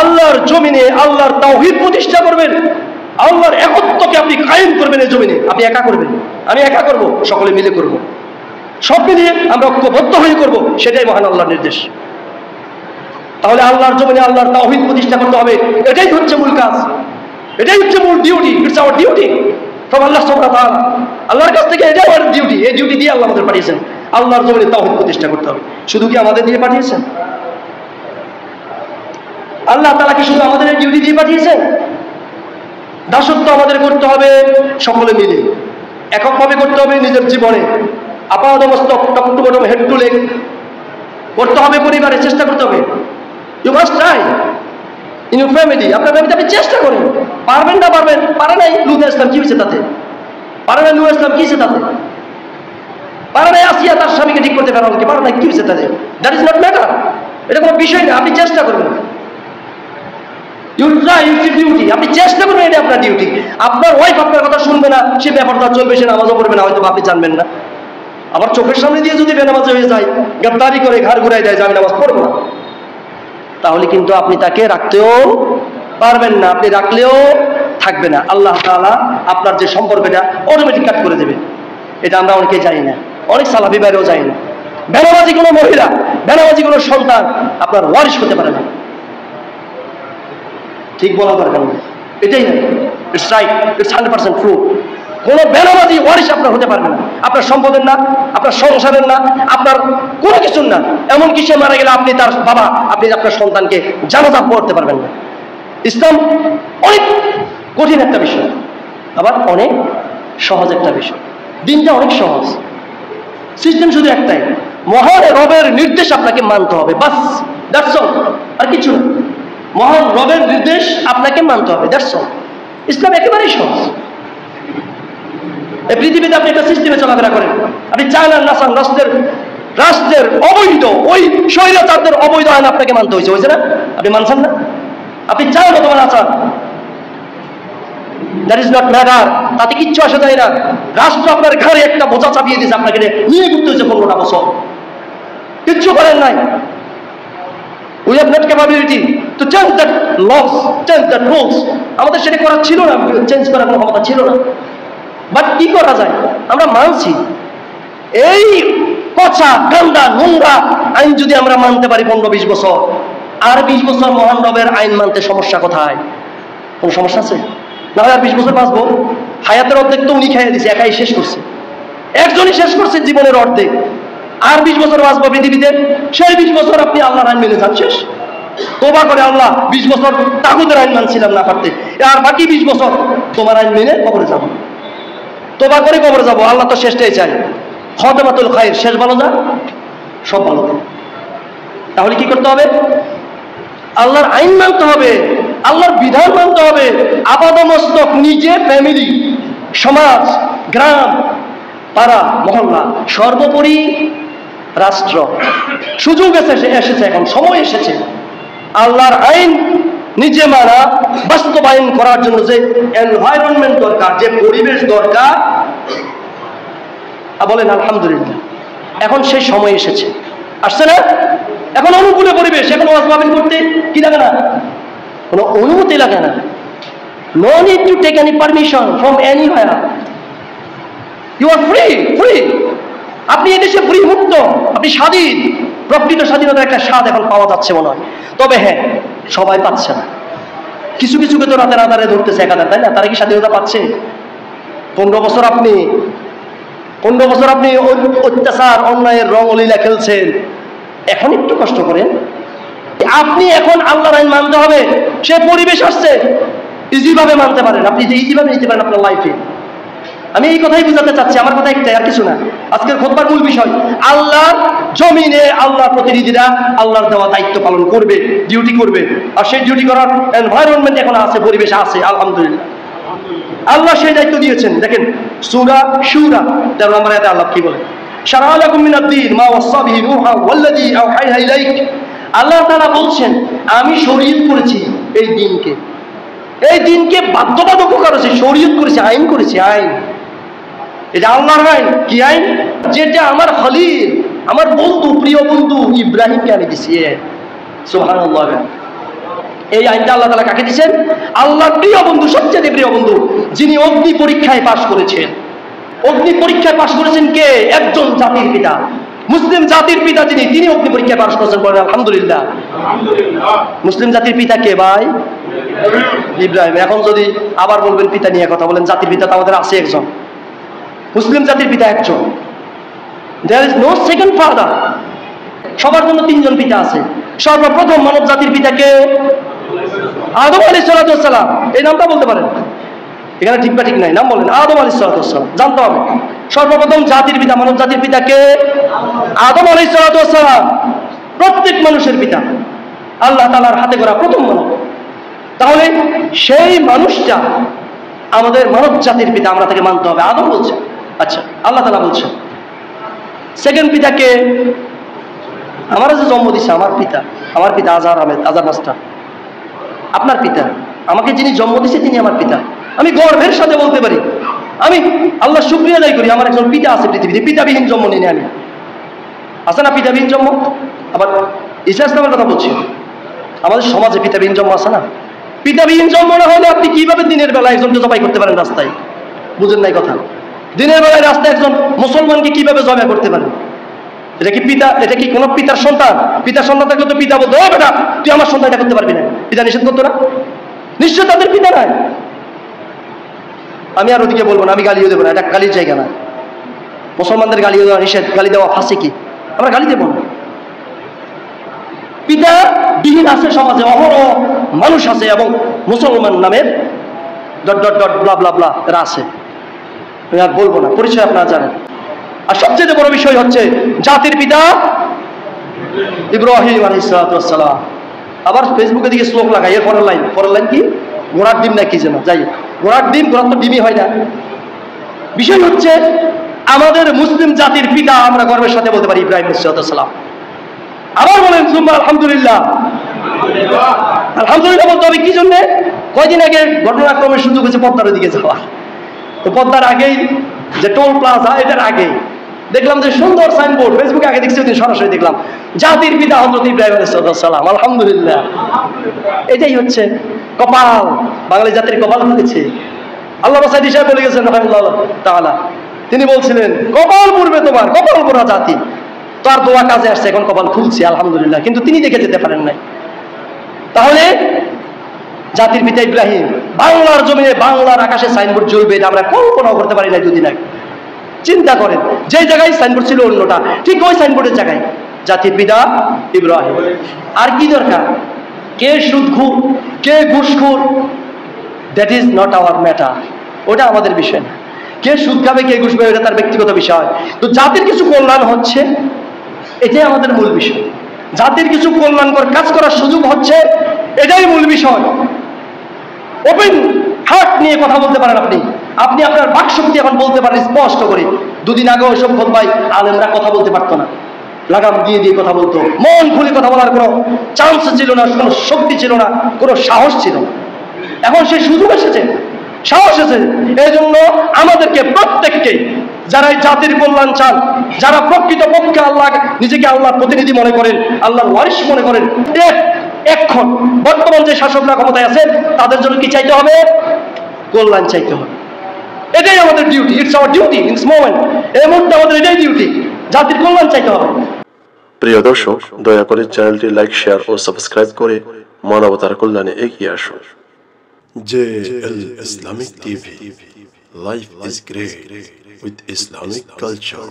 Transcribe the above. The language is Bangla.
আল্লাহর জমিনে আল্লাহর তাওহীদ প্রতিষ্ঠা করবেন, আল্লাহর একত্বকে আপনি কায়েম করবেন। এই জমিনে আপনি একা করবেন, আমি একা করব, সকলে মিলে করব, সব মিলিয়ে আমরা ঐক্যবদ্ধ হয়ে করব, সেটাই মহান আল্লাহর নির্দেশ। তাহলে আল্লাহর জমিনে আল্লাহর তাওহীদ প্রতিষ্ঠা করতে হবে, এটাই হচ্ছে মূল কাজ, এটাই হচ্ছে মূল duty. It's our duty from Allah সুবহানাহু ওয়া তাআলা। আল্লাহর কাছ থেকে এটাই আমার ডিউটি, এই ডিউটি দিয়ে আল্লাহ আমাদের পাঠিয়েছেন, আল্লাহর জমিনে তাওহীদ প্রতিষ্ঠা করতে হবে। শুধু কি আমাদের দিয়ে পাঠিয়েছেন? আল্লাহ তাআলা কি শুধু আমাদের এই ডিউটি দিয়ে পাঠিয়েছেন? দাসত্ব আমাদের করতে হবে সকলে মিলে, এককভাবে করতে হবে নিজের জীবনে, আপাদমস্তক top to bottom head to leg করতে হবে, পরিবারে চেষ্টা করতে হবে। You must try in your family, আপনার ফ্যামিলিতে আপনি চেষ্টা করেন, পারবেন না পারবেন, পারে নাই লূত ইসলাম, কি হয়েছে তাতে? পারে নাই নূহ ইসলাম, কি হয়েছে তাতে? পারে নাই আসিয়া তার স্বামীকে ঠিক করতে পারেন কি, পারে নাই, কি হয়েছে তাতে? দ্যাট ইজ নট ম্যাটার, এটা কোনো বিষয় না, আপনি চেষ্টা করবেন। ডিউটি, আপনি চেষ্টা করবেন, এটা আপনার ডিউটি। আপনার ওয়াইফ আপনার কথা শুনবে না, সে ব্যাপারটা চলবে, সে নামাজও পড়বে না, হয়তো আপনি জানবেন না। আবার চোখের সামনে দিয়ে যদি বেনামাজ হয়ে যায়, গাদ্দারি করে ঘাড় ঘুরাই দেয় যে আমি নামাজ পড়বো না, তাহলে কিন্তু আপনি তাকে রাখতেও পারবেন না, আপনি রাখলেও থাকবে না। আল্লাহ তাআলা আপনার যে সম্পর্কটা অটোমেটিক কাট করে দেবে। এটা আমরা অনেকেই জানি না, অনেক সালাফি বাইরেও জানি না। বেনামাজি কোনো মহিলা, বেনামাজি কোনো সন্তান আপনার ওয়ারিশ হতে পারে না। ঠিক বলা দরকার নেই, এটাই না, ইটস রাইট, ইটস 100% ট্রু। কোনো বেনামাজি ওয়ারিশ আপনার হতে পারবে না, আপনার সম্পদের না, আপনার সংসারের না, আপনার কোনো কিছুর না। এমনকি সে মারা গেলে আপনি তার বাবা, আপনি আপনার সন্তানকে জানাজা পড়তে পারবেন না। ইসলাম অনেক কঠিন একটা বিষয়, আবার অনেক সহজ একটা বিষয়। দিনটা অনেক সহজ, সিস্টেম শুধু একটাই, মহান রবের নির্দেশ আপনাকে মানতে হবে, বাস, দ্যাটস অল, আর কিছু না। মহান রবের নির্দেশ আপনাকে মানতে হবে, দ্যাটস অল। ইসলাম একেবারেই সহজ। এই পৃথিবীতে আপনি একটা সিস্টেমে চলাফেরা করেন, আপনি চান আর না চান, রাষ্ট্রের অবৈধ ওই স্বৈরাচারদের অবৈধ আইন আপনাকে মানতে হয়েছে না? আপনি মানছেন না? আপনি চান অথবা না চান, দ্যাট ইজ নট ম্যাটার, তাতে কিচ্ছু আসে যায় না। রাষ্ট্র আপনার ঘরে একটা বোঝা চাপিয়ে দিয়েছে, আপনাকে নিয়ে ঘুরতে হয়েছে 15টা বছর, কিচ্ছু করেন নাই। We have not capability to change that laws, change that rules. আমাদের সেটা করার ছিল না, চেঞ্জ করার কোনো ক্ষমতা ছিল না। বাট কি করা যায়, আমরা মানছি। এই পচা গান্দা নোংরা আইন যদি আমরা মানতে পারি 15-20 বছর, আর 20 বছর মহান রবের আইন মানতে সমস্যা কোথায়? কোনো সমস্যা আছে? না হয় আর 20 বছর বাঁচবো। হায়াতের অর্ধেক তো উনি খাইয়ে দিছে, একাই শেষ করছে, একজনই শেষ করছে জীবনের অর্ধেক। আর 20 বছর বাঁচবো পৃথিবীতে, সেই 20 বছর আপনি আল্লাহর আইন মেনে যান, শেষ। তোবা করে আল্লাহ 20 বছর তাগুতের আইন মানছিলাম না পারতে, আর বাকি 20 বছর তোমার আইন মেনে কবরে যাবো, তোবা করে কবরে যাবো। আল্লাহ তো শেষটাই চাই, খাতেমাতুল খায়র, শেষ ভালো যা, সব ভালো। তাহলে কি করতে হবে? আল্লাহর আইন মানতে হবে, আল্লাহর বিধান মানতে হবে, আপাদমস্তক নিজে, ফ্যামিলি, সমাজ, গ্রাম, পাড়া, মহল্লা, সর্বোপরি রাষ্ট্র। সুযোগ এসেছে, এখন সময় এসেছে আল্লাহর আইন নিজে মানা, বাস্তবায়ন করার জন্য যে এনভায়রনমেন্ট দরকার, যে পরিবেশ দরকার, বলেন আলহামদুলিল্লাহ, এখন সেই সময় এসেছে, আসছে না? এখন অনুকূলে পরিবেশ, এখন ওয়াজ মাহফিল করতে কি লাগে না, কোনো অনুমতি লাগে না। No need to take any permission from anywhere, you are free, free. আপনি এদেশে ফ্রি, মুক্ত, আপনি স্বাধীন। প্রকৃত স্বাধীনতার একটা স্বাদ এখন পাওয়া যাচ্ছে মনে হয়, তবে হ্যাঁ, সবাই পাচ্ছে না। কিছু কিছুকে তো রাতের আধারে ধরতেছে একাধার, তাই না? তারা কি স্বাধীনতা পাচ্ছে? 15 বছর আপনি অত্যাচার, অন্যায়ের রং লীলা খেলছেন, এখন একটু কষ্ট করেন। আপনি এখন আল্লাহর আইন মানতে হবে, সে পরিবেশ আসছে, ইজিভাবে মানতে পারেন, আপনি ইজিভাবে নিতে পারেন আপনার লাইফে। আমি এই কথাই বুঝাতে চাচ্ছি, আমার কথা একটাই, আর কিছু না। আজকের খুতবার মূল বিষয়, আল্লাহর জমিনে আল্লাহর প্রতিনিধিরা আল্লাহর দেওয়া দায়িত্ব পালন করবে, ডিউটি করবে। আর সেই ডিউটি করার এনভায়রনমেন্ট এখন আছে, পরিবেশ আছে, আলহামদুলিল্লাহ। আল্লাহ সেই দায়িত্ব দিয়েছেন। দেখেন সূরা শুরা 13 নম্বর আয়াতে আল্লাহ কি বলে, শারা'a লাকুম মিনাদ-দীন মা ওয়াসা বিহি নূহা ওয়াল্লাযী আওহাইনা ইলাইক। আল্লাহ তাআলা বলছেন, আমি শরীয়ত করেছি এই দিনকে বাধ্যবাধক করেছি, শরীয়ত করেছি, আইন করেছি, আইন। এটা আল্লাহর আইন। কি আইন? যেটা আমার খলিল, আমার বন্ধু, প্রিয় বন্ধু ইব্রাহিমকে আমি দিছি। সুবহানাল্লাহ। এই আইনটা আল্লাহ তাআলা কাকে দিয়েছেন? আল্লাহর প্রিয় বন্ধু, সবচেয়ে প্রিয় বন্ধু, যিনি অগ্নি পরীক্ষায় পাশ করেছেন। অগ্নি পরীক্ষায় পাশ করেছেন কে? একজন জাতির পিতা, মুসলিম জাতির পিতা যিনি, তিনি অগ্নি পরীক্ষায় পাশ করেছেন। বলেন আলহামদুলিল্লাহ। মুসলিম জাতির পিতা কে ভাই? ইব্রাহিম। এখন যদি আবার বলবেন পিতা নিয়ে কথা বলেন, জাতির পিতা তো আমাদের আছে একজন, মুসলিম জাতির পিতা একজন। There is no second father. সবার জন্য তিনজন পিতা আছে। সর্বপ্রথম মানব জাতির পিতাকে আদম আলাইহিস সালাম, এই নামটা বলতে পারেন, এখানে ঠিক বা ঠিক নাই, নাম বলেন আদম আলাইহিস সালাম, জানতে হবে। সর্বপ্রথম জাতির পিতা, মানব জাতির পিতাকে আদম আলাইহিস সালাম, প্রত্যেক মানুষের পিতা, আল্লাহ তাআলার হাতে গড়া প্রথম মানব। তাহলে সেই মানুষটা আমাদের মানব জাতির পিতা, আমরা তাকে মানতে হবে। আদম বলছে, আচ্ছা আল্লাহ তাআলা বলছে। সেকেন্ড পিতাকে, আমার যে জন্ম দিচ্ছে আমার পিতা, আমার পিতা আজহার আহমেদ, আজহার মাস্টার, আপনার পিতা, আমাকে যিনি জন্ম দিচ্ছে তিনি আমার পিতা। আমি গর্বের সাথে বলতে পারি, আমি আল্লাহ শুকরিয়া আদায় করি, আমার একজন পিতা আছে পৃথিবীতে। পিতাবিহীন জন্ম নিই আমি, আছে না পিতাবিহীন জন্ম? আবার ঈসা ইসলামের কথা বলছি, আমাদের সমাজে পিতাবিহীন জন্ম আছে না? পিতাবিহীন জন্ম না হলে আপনি কিভাবে দিনের বেলা একজনকে জবাই করতে পারেন রাস্তায়? বুঝেন নাই কথা? দিনের বেলায় রাস্তায় একজন মুসলমানকে কিভাবে জবাই করতে পারেন? এটা কি পিতা? এটা কি কোনো পিতার সন্তান? পিতার সন্তান থাকলে তো পিতা বলতো, ও বেটা তুই আমার সন্তান এটা করতে পারবি না, পিতা নিষেধ করতো না? নিশ্চয় তাদের পিতা নাই। আমি আর ওদিকে বলবো না, আমি গালিও দেবো না, এটা গালির জায়গা না। মুসলমানদের গালি দেওয়া নিষেধ, গালি দেওয়া ফাঁসি কি? আমরা গালি দেবো না। পিতা বিহীন আছে সমাজে, অহরহ মানুষ আছে, এবং মুসলমান নামের ডট ডট ডট ব্লা ব্লা ব্লা এরা আছে। আমি আর বলবো না, পরিচয় আপনারা জানেন। আর সবচেয়ে বড় বিষয় হচ্ছে জাতির পিতা ইব্রাহিম আলাইহিস সালাম। আবার ফেসবুকে দিকে শ্লোক লাগাই, এর পরের লাইন কি? ঘোড়ার ডিম না কি যেন, যাই ঘোড়ার ডিম, ঘোড়ার তো ডিমই হয় না। বিষয় হচ্ছে আমাদের মুসলিম জাতির পিতা আমরা গর্বের সাথে বলতে পারি ইব্রাহিম আলাইহিস সালাম। আবার বলেন সুবহান আলহামদুলিল্লাহ। আলহামদুলিল্লাহ বলতে হবে কি জন্য? কয়দিন আগে ঘটনাক্রমে সুযোগ হয়েছে পদ্মার দিকে যাওয়া, তো পদ্মার আগেই যে টোল প্লাজা, এটার আগেই দেখলাম যে সুন্দর সাইনবোর্ড, ফেসবুকে আগে দেখছি, ওই সরাসরি দেখলাম জাতির পিতা হযরত ইব্রাহিম আলাইহিস সালাম। আলহামদুলিল্লাহ, এটাই হচ্ছে কপাল, বাঙালি জাতির কপাল খুলেছে। আল্লাহ রাসূল সাহেব বলে গেছেন রাহিমাহুল্লাহ তাআলা, তিনি বলছিলেন কপাল পূর্বে তোমার, কপাল পোড়া জাতি। তার দোয়া কাজে আসছে, এখন কপাল খুলছে আলহামদুলিল্লাহ, কিন্তু তিনি দেখে যেতে পারেন নাই। তাহলে জাতির পিতা ইব্রাহিম, বাংলার জমিনে বাংলার আকাশে সাইনবোর্ড জ্বলবে, এটা আমরা কল্পনাও করতে পারি না দুদিন আগে। চিন্তা করেন, যে জায়গায় সাইনবোর্ড ছিল অন্যটা, ঠিক ওই সাইনবোর্ডের জায়গায় জাতির পিতা ইব্রাহিম। আর কি দরকার? কে সুদখোর, কে ঘুষখোর, that is not our matter, ওটা আমাদের বিষয় না। কে সুদ খাবে, কে ঘুষ খাবে, এটা তার ব্যক্তিগত বিষয়। তো জাতির কিছু কল্যাণ হচ্ছে, এটাই আমাদের মূল বিষয়। জাতির কিছু কল্যাণকর কাজ করার সুযোগ হচ্ছে, এটাই মূল বিষয়। ওপেন হার্ট নিয়ে কথা বলতে পারেন আপনি, আপনি আপনার বাকশক্তি এখন বলতে পারেন স্পষ্ট করে। দুদিন আগে ওইসব খোদবাই আলেমরা কথা বলতে পারতো না, লাগাম দিয়ে দিয়ে কথা বলতো, মন খুলে কথা বলার কোনো চান্স ছিল না, কোনো শক্তি ছিল না, কোনো সাহস ছিল না। এখন সেই সুযোগ এসেছে, সাহস এসেছে। এই জন্য আমাদেরকে প্রত্যেককে, যারা এই জাতির কল্যাণ চান, যারা প্রকৃত পক্ষে আল্লাহ, নিজেকে আল্লাহর প্রতিনিধি মনে করেন, আল্লাহর ওয়ারিশ মনে করেন, এখন বর্তমান যে শাসকরা ক্ষমতায় আছে, তাদের জন্য কি চাইতে হবে? কল্যাণ চাইতে হবে। এটাই আমাদের duty, it's our duty in this moment. এই মুহূর্তে আমাদের এটাই ডিউটি, জাতির কল্যাণ চাইতে হবে। প্রিয় দর্শক, দয়া করে চ্যানেলটি লাইক, শেয়ার ও সাবস্ক্রাইব করে মানবতার কল্যাণে এগিয়ে আসুন। JL Islamic TV. Life is great with Islamic culture.